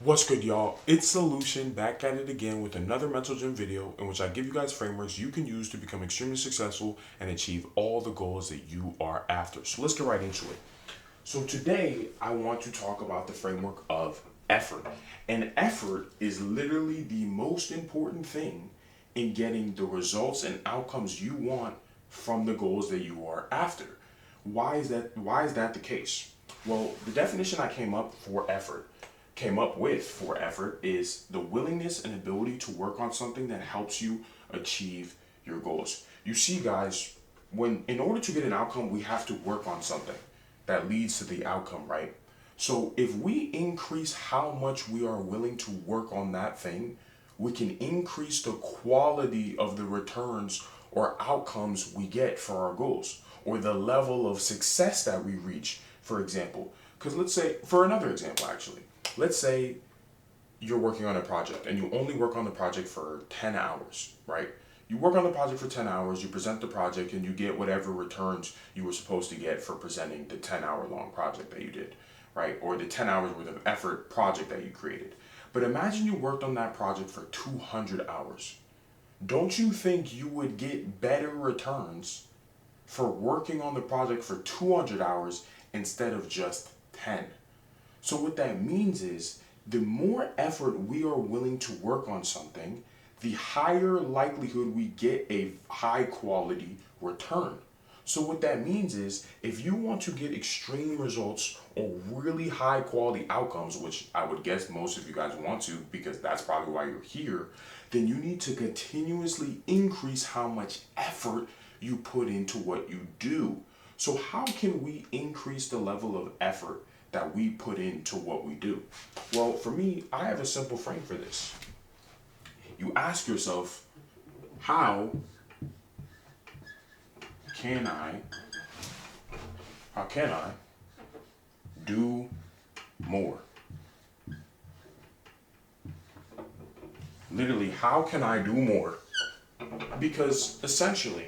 What's good, y'all? It's Solution back at it again with another Mental Gym video in which I give you guys frameworks you can use to become extremely successful and achieve all the goals that you are after. So let's get right into it. So today I want to talk about the framework of effort. And effort is literally the most important thing in getting the results and outcomes you want from the goals that you are after. Why is that the case? Well, the definition I came up with for effort is the willingness and ability to work on something that helps you achieve your goals. You see, guys, when in order to get an outcome, we have to work on something that leads to the outcome, right? So if we increase how much we are willing to work on that thing, we can increase the quality of the returns or outcomes we get for our goals or the level of success that we reach, for example. Because let's say, for another example, actually, let's say you're working on a project and you only work on the project for 10 hours, right? You work on the project for 10 hours, you present the project, and you get whatever returns you were supposed to get for presenting the 10-hour long project that you did, right? Or the 10 hours worth of effort project that you created. But imagine you worked on that project for 200 hours. Don't you think you would get better returns for working on the project for 200 hours instead of just 10? So what that means is the more effort we are willing to work on something, the higher likelihood we get a high quality return. So what that means is if you want to get extreme results or really high quality outcomes, which I would guess most of you guys want to because that's probably why you're here, then you need to continuously increase how much effort you put into what you do. So how can we increase the level of effort that we put into what we do? Well, for me, I have a simple frame for this. You ask yourself, how can I, how can I do more? Literally, how can I do more? Because essentially,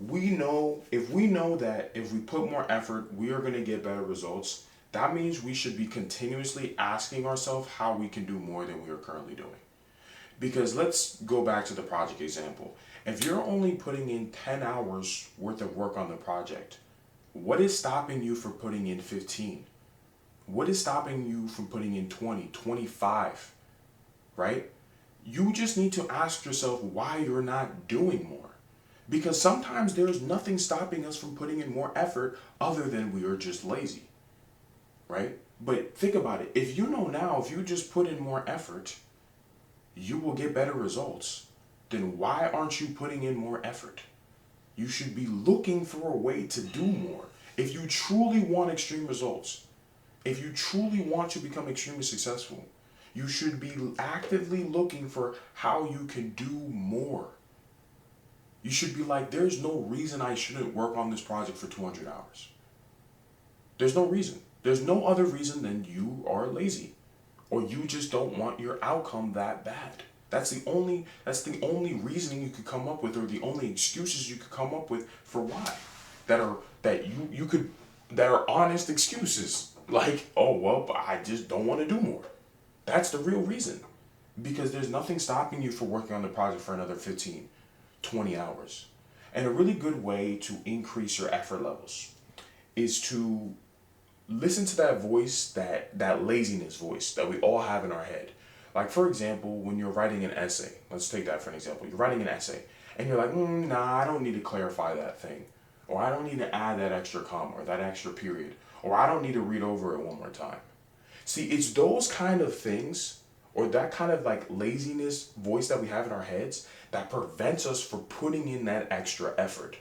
we know that if we put more effort, we are going to get better results. That means we should be continuously asking ourselves how we can do more than we are currently doing. Because let's go back to the project example. If you're only putting in 10 hours worth of work on the project, what is stopping you from putting in 15? What is stopping you from putting in 20, 25, right? You just need to ask yourself why you're not doing more. Because sometimes there's nothing stopping us from putting in more effort other than we are just lazy, right? But think about it. If you know now, if you just put in more effort, you will get better results. Then why aren't you putting in more effort? You should be looking for a way to do more. If you truly want extreme results, if you truly want to become extremely successful, you should be actively looking for how you can do more. You should be like, there's no reason I shouldn't work on this project for 200 hours. There's no reason. There's no other reason than you are lazy or you just don't want your outcome that bad. That's the only reasoning you could come up with, or the only excuses you could come up with for why. That are honest excuses. Like, oh well, but I just don't want to do more. That's the real reason. Because there's nothing stopping you from working on the project for another 15, 20 hours. And a really good way to increase your effort levels is to listen to that voice, that laziness voice that we all have in our head. Like, for example, when you're writing an essay, let's take that for an example. You're writing an essay and you're like, nah, I don't need to clarify that thing. Or I don't need to add that extra comma or that extra period. Or I don't need to read over it one more time. See, it's those kind of things or that kind of like laziness voice that we have in our heads that prevents us from putting in that extra effort.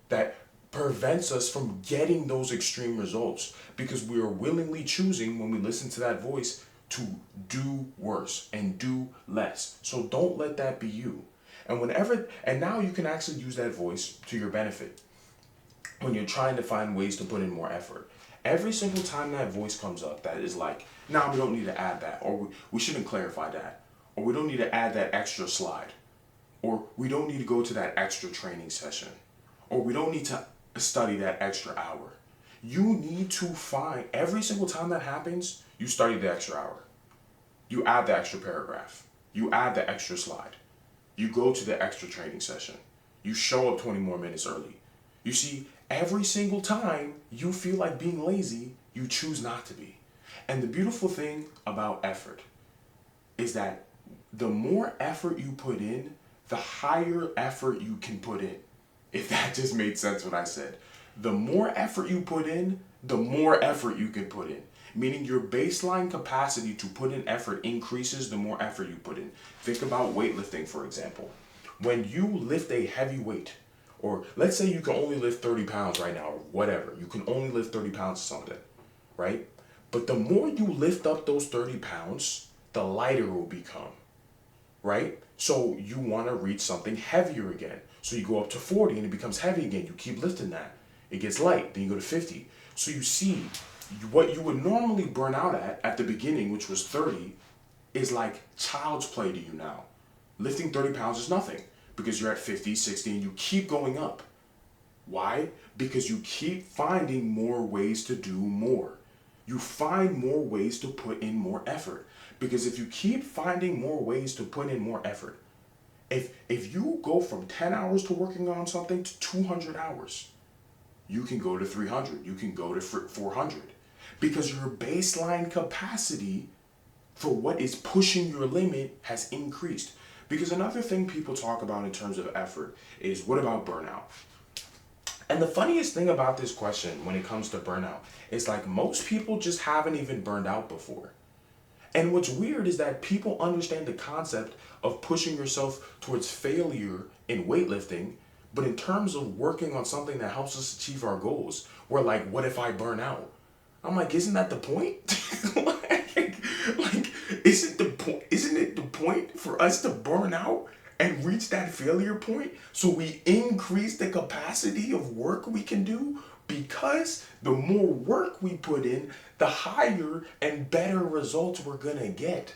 That prevents us from getting those extreme results because we are willingly choosing, when we listen to that voice, to do worse and do less. So don't let that be you. And now you can actually use that voice to your benefit when you're trying to find ways to put in more effort. Every single time that voice comes up that is like, nah, we don't need to add that, or we shouldn't clarify that, or we don't need to add that extra slide, or we don't need to go to that extra training session, or we don't need to study that extra hour. You need to find, every single time that happens, You study the extra hour. You add the extra paragraph. You add the extra slide. You go to the extra training session. You show up 20 more minutes early. You see, every single time you feel like being lazy, you choose not to be. And the beautiful thing about effort is that the more effort you put in, the higher effort you can put in. If that just made sense what I said. The more effort you put in, the more effort you can put in. Meaning your baseline capacity to put in effort increases the more effort you put in. Think about weightlifting, for example. When you lift a heavy weight, or let's say you can only lift 30 pounds right now, or whatever, you can only lift 30 pounds of something, right? But the more you lift up those 30 pounds, the lighter it will become, right? So you want to reach something heavier again. So you go up to 40 and it becomes heavy again. You keep lifting that. It gets light, then you go to 50. So you see, what you would normally burn out at the beginning, which was 30, is like child's play to you now. Lifting 30 pounds is nothing because you're at 50, 60, and you keep going up. Why? Because you keep finding more ways to do more. You find more ways to put in more effort. Because if you keep finding more ways to put in more effort, if you go from 10 hours to working on something to 200 hours, you can go to 300, you can go to 400. Because your baseline capacity for what is pushing your limit has increased. Because another thing people talk about in terms of effort is, what about burnout? And the funniest thing about this question when it comes to burnout is like most people just haven't even burned out before. And what's weird is that people understand the concept of pushing yourself towards failure in weightlifting, but in terms of working on something that helps us achieve our goals, we're like, what if I burn out? I'm like, isn't that the point? like, isn't it the point for us to burn out and reach that failure point so we increase the capacity of work we can do? Because the more work we put in, the higher and better results we're gonna get.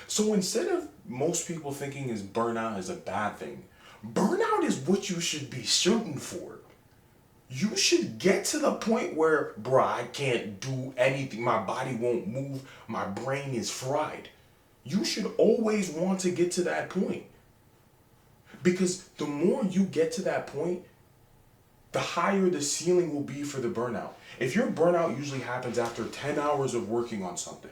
So instead of most people thinking is burnout is a bad thing, burnout is what you should be shooting for. You should get to the point where, bruh, I can't do anything. My body won't move. My brain is fried. You should always want to get to that point. Because the more you get to that point, the higher the ceiling will be for the burnout. If your burnout usually happens after 10 hours of working on something,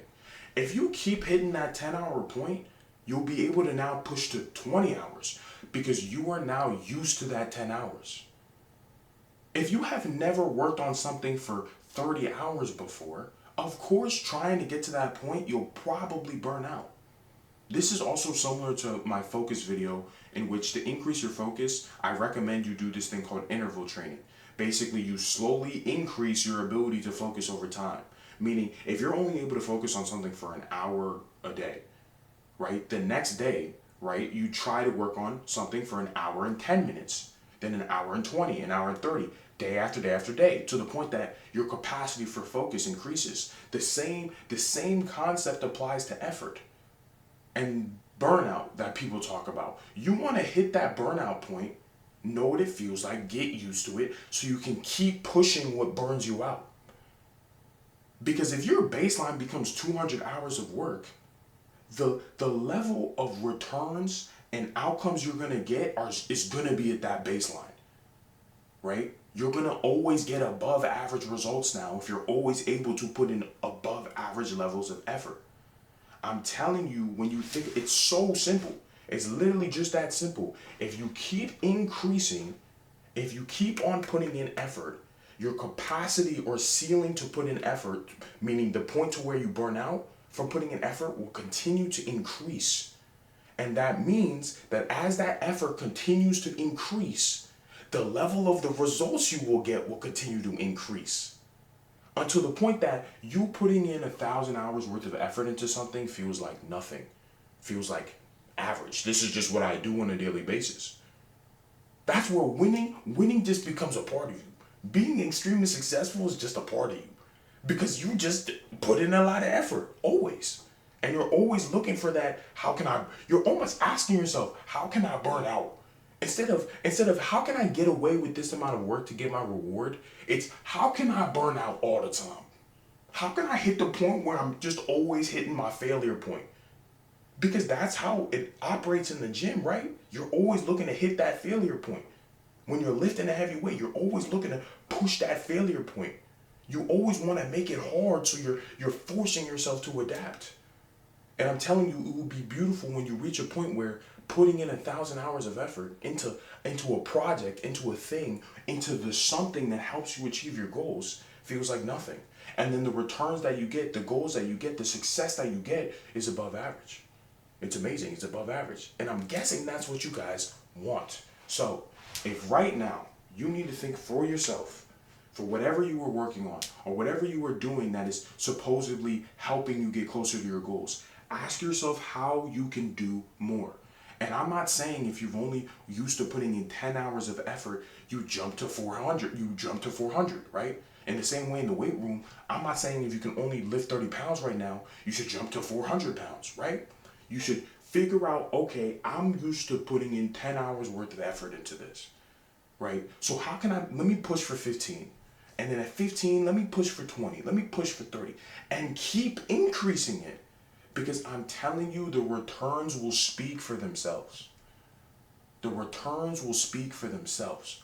if you keep hitting that 10-hour point, you'll be able to now push to 20 hours because you are now used to that 10 hours. If you have never worked on something for 30 hours before, of course, trying to get to that point, you'll probably burn out. This is also similar to my focus video, in which to increase your focus, I recommend you do this thing called interval training. Basically, you slowly increase your ability to focus over time. Meaning, if you're only able to focus on something for an hour a day, right? The next day, right, you try to work on something for an hour and 10 minutes, then an hour and 20, an hour and 30, day after day after day, to the point that your capacity for focus increases. The same concept applies to effort and burnout that people talk about. You want to hit that burnout point, know what it feels like, get used to it, so you can keep pushing what burns you out. Because if your baseline becomes 200 hours of work, the level of returns and outcomes you're going to get is going to be at that baseline, right? You're going to always get above average results now if you're always able to put in above average levels of effort. I'm telling you, when you think, it's so simple. It's literally just that simple. If you keep increasing, if you keep on putting in effort, your capacity or ceiling to put in effort, meaning the point to where you burn out from putting in effort, will continue to increase. And that means that as that effort continues to increase, the level of the results you will get will continue to increase. Until the point that you putting in 1,000 hours worth of effort into something feels like nothing. Feels like average. This is just what I do on a daily basis. That's where winning just becomes a part of you. Being extremely successful is just a part of you. Because you just put in a lot of effort, always. And you're always looking for that, you're almost asking yourself, how can I burn out? Instead of how can I get away with this amount of work to get my reward, it's how can I burn out all the time? How can I hit the point where I'm just always hitting my failure point? Because that's how it operates in the gym, right? You're always looking to hit that failure point. When you're lifting a heavy weight, you're always looking to push that failure point. You always want to make it hard, so you're forcing yourself to adapt. And I'm telling you, it will be beautiful when you reach a point where putting in 1,000 hours of effort into a project, into a thing, into the something that helps you achieve your goals feels like nothing. And then the returns that you get, the goals that you get, the success that you get is above average. It's amazing. It's above average. And I'm guessing that's what you guys want. So if right now you need to think for yourself, for whatever you were working on or whatever you were doing that is supposedly helping you get closer to your goals, ask yourself how you can do more. And I'm not saying if you've only used to putting in 10 hours of effort, you jump to 400, right? In the same way in the weight room, I'm not saying if you can only lift 30 pounds right now, you should jump to 400 pounds, right? You should figure out, okay, I'm used to putting in 10 hours worth of effort into this, right? So let me push for 15. And then at 15, let me push for 20. Let me push for 30. And keep increasing it. Because I'm telling you, the returns will speak for themselves. The returns will speak for themselves.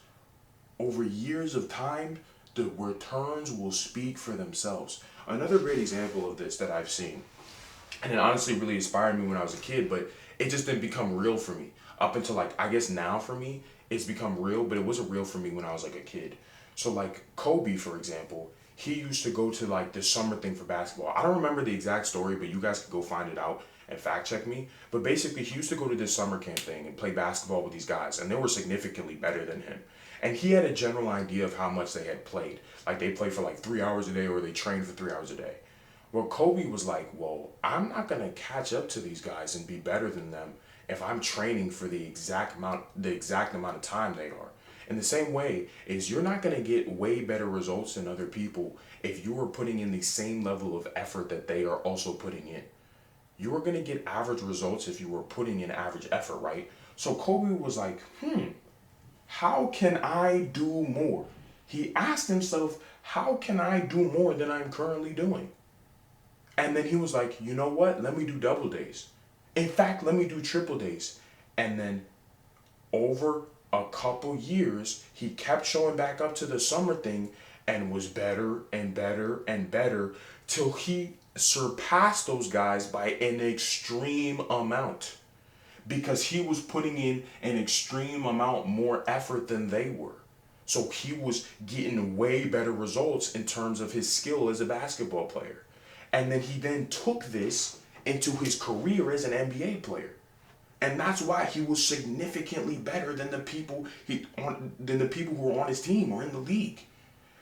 Over years of time, the returns will speak for themselves. Another great example of this that I've seen, and it honestly really inspired me when I was a kid, but it just didn't become real for me. Up until I guess now for me, it's become real, but it wasn't real for me when I was a kid. So Kobe, for example, he used to go to this summer thing for basketball. I don't remember the exact story, but you guys can go find it out and fact check me. But basically, he used to go to this summer camp thing and play basketball with these guys, and they were significantly better than him. And he had a general idea of how much they had played. They played for 3 hours a day, or they trained for 3 hours a day. Well, Kobe was well, I'm not going to catch up to these guys and be better than them if I'm training for the exact amount of time they are. In the same way is you're not going to get way better results than other people if you are putting in the same level of effort that they are also putting in. You are going to get average results if you were putting in average effort, right? So Kobe was how can I do more? He asked himself, how can I do more than I'm currently doing? And then he was you know what? Let me do double days. In fact, let me do triple days. And then over a couple years, he kept showing back up to the summer thing and was better and better and better till he surpassed those guys by an extreme amount, because he was putting in an extreme amount more effort than they were. So he was getting way better results in terms of his skill as a basketball player. And then he took this into his career as an NBA player. And that's why he was significantly better than the people who were on his team or in the league.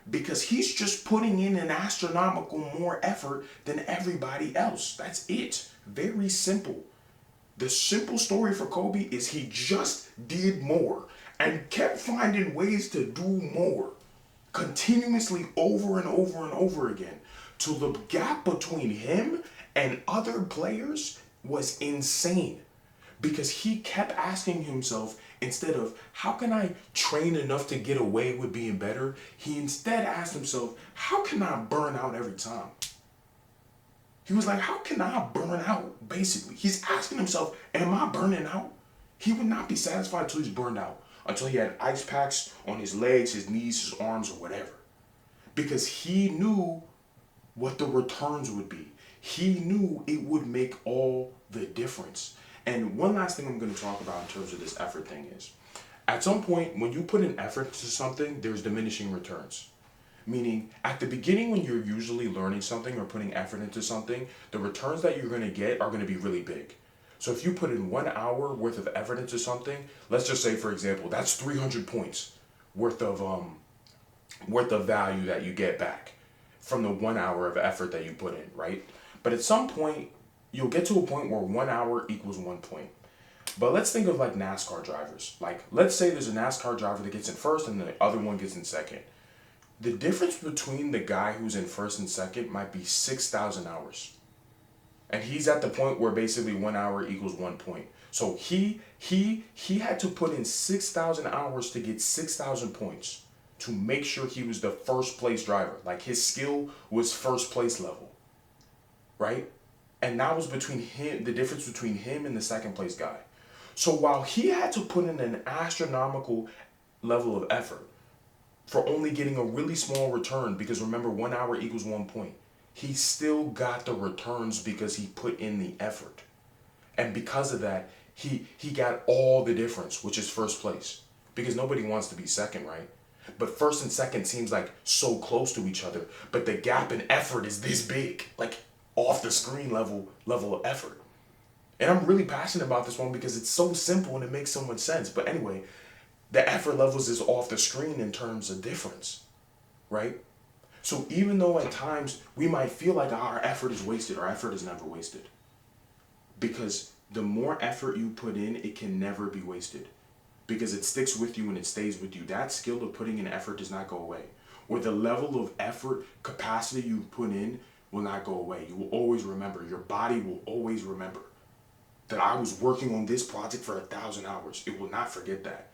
Because he's just putting in an astronomical more effort than everybody else. That's it. Very simple. The simple story for Kobe is he just did more and kept finding ways to do more continuously over and over and over again, till the gap between him and other players was insane. Because he kept asking himself, instead of how can I train enough to get away with being better, he instead asked himself, how can I burn out every time? He was how can I burn out? Basically, he's asking himself, am I burning out? He would not be satisfied until he's burned out, until he had ice packs on his legs, his knees, his arms, or whatever. Because he knew what the returns would be. He knew it would make all the difference. And one last thing I'm going to talk about in terms of this effort thing is, at some point, when you put an effort to something, there's diminishing returns. Meaning, at the beginning when you're usually learning something or putting effort into something, the returns that you're going to get are going to be really big. So if you put in 1 hour worth of effort into something, let's just say, for example, that's 300 points worth of value that you get back from the 1 hour of effort that you put in, right? But at some point, you'll get to a point where 1 hour equals 1 point. But let's think of NASCAR drivers. Let's say there's a NASCAR driver that gets in first and the other one gets in second. The difference between the guy who's in first and second might be 6,000 hours. And he's at the point where basically 1 hour equals 1 point. So he had to put in 6,000 hours to get 6,000 points. to make sure he was the first place driver. Like his skill was first place level, right? And that was between him, the difference between him and the second place guy. So while he had to put in an astronomical level of effort for only getting a really small return, because remember 1 hour equals 1 point, he still got the returns because he put in the effort. And because of that, he got all the difference, which is first place. Because nobody wants to be second, right? But first and second seems like so close to each other, but the gap in effort is this big, like off the screen level of effort. And I'm really passionate about this one because it's so simple and it makes so much sense. But anyway, the effort levels is off the screen in terms of difference, right? So even though at times we might feel like our effort is wasted, our effort is never wasted. Because the more effort you put in, it can never be wasted. Because it sticks with you and it stays with you. That skill of putting in effort does not go away. Or the level of effort, capacity you put in will not go away. You will always remember. Your body will always remember that I was working on this project for 1,000 hours. It will not forget that.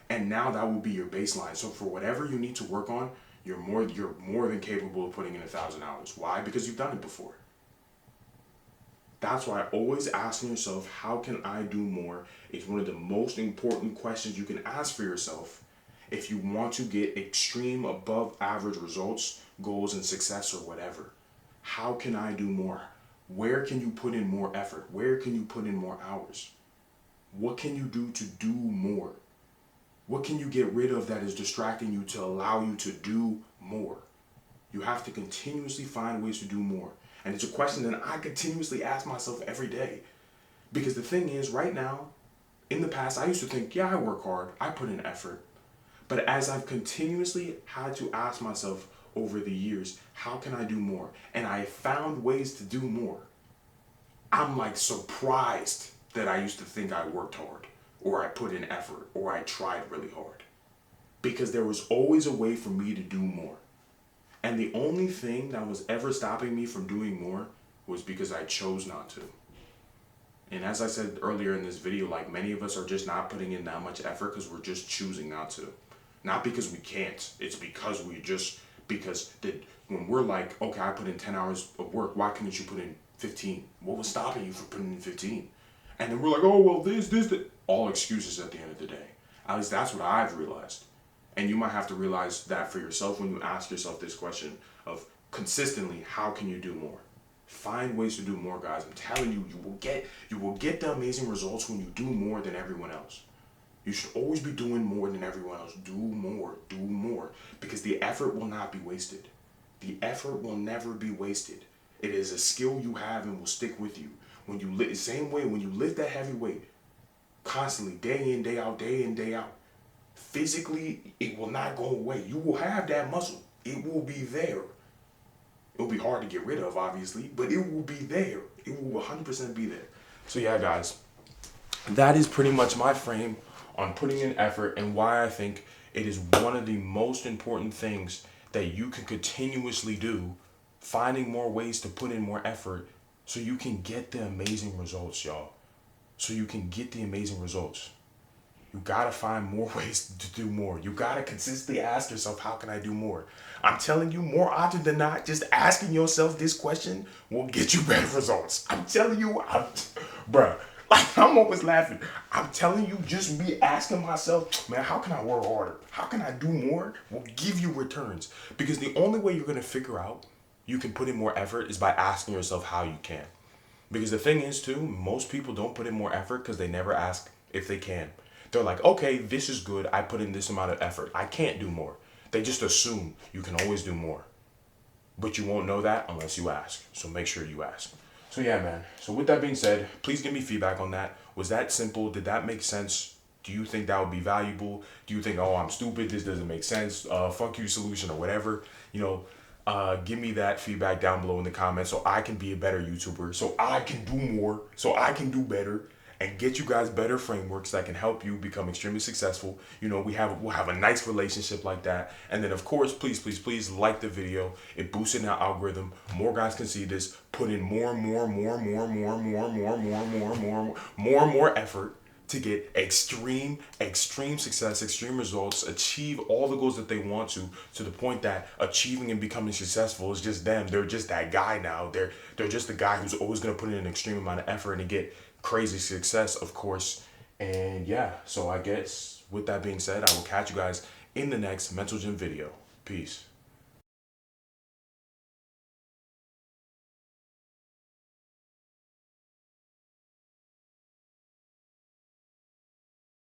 And now that will be your baseline. So for whatever you need to work on, you're more than capable of putting in 1,000 hours. Why? Because you've done it before. That's why always asking yourself, how can I do more, is one of the most important questions you can ask for yourself if you want to get extreme above average results, goals, and success or whatever. How can I do more? Where can you put in more effort? Where can you put in more hours? What can you do to do more? What can you get rid of that is distracting you to allow you to do more? You have to continuously find ways to do more. And it's a question that I continuously ask myself every day. Because the thing is, right now, in the past, I used to think, yeah, I work hard, I put in effort. But as I've continuously had to ask myself over the years, how can I do more? And I found ways to do more. I'm like surprised that I used to think I worked hard, or I put in effort, or I tried really hard. Because there was always a way for me to do more. And the only thing that was ever stopping me from doing more was because I chose not to. And as I said earlier in this video, like many of us are just not putting in that much effort because we're just choosing not to. Not because we can't. It's because when we're like, okay, I put in 10 hours of work, why couldn't you put in 15? What was stopping you from putting in 15? And then we're like, oh, well, this. All excuses at the end of the day. At least that's what I've realized. And you might have to realize that for yourself when you ask yourself this question of consistently, how can you do more? Find ways to do more, guys. I'm telling you, you will get the amazing results when you do more than everyone else. You should always be doing more than everyone else. Do more, because the effort will not be wasted. The effort will never be wasted. It is a skill you have and will stick with you. When you lift, same way when you lift that heavy weight, constantly, day in, day out, physically, it will not go away. You will have that muscle. It will be there. It will be hard to get rid of, obviously, but it will be there. It will 100% be there. So yeah, guys, that is pretty much my frame on putting in effort and why I think it is one of the most important things that you can continuously do, finding more ways to put in more effort so you can get the amazing results, y'all. So you can get the amazing results. You gotta find more ways to do more. You gotta consistently ask yourself, how can I do more? I'm telling you, more often than not, just asking yourself this question will get you better results. I'm telling you, bruh, like I'm always laughing. I'm telling you, just me asking myself, man, how can I work harder? How can I do more? Will give you returns. Because the only way you're gonna figure out you can put in more effort is by asking yourself how you can. Because the thing is too, most people don't put in more effort because they never ask if they can. They're like, okay, this is good. I put in this amount of effort. I can't do more. They just assume you can always do more. But you won't know that unless you ask. So make sure you ask. So yeah, man. So with that being said, please give me feedback on that. Was that simple? Did that make sense? Do you think that would be valuable? Do you think, oh, I'm stupid, this doesn't make sense, fuck you solution or whatever? Give me that feedback down below in the comments so I can be a better YouTuber, so I can do more, so I can do better, and get you guys better frameworks that can help you become extremely successful. We'll have a nice relationship like that. And then of course, please like the video. It boosts in our algorithm. More guys can see this. Put in more effort. to get extreme success, extreme results, achieve all the goals that they want to the point that achieving and becoming successful is just them. They're just that guy now. They're just the guy who's always gonna put in an extreme amount of effort and get crazy success, of course. And yeah, so I guess with that being said, I will catch you guys in the next Mental Gym video. Peace.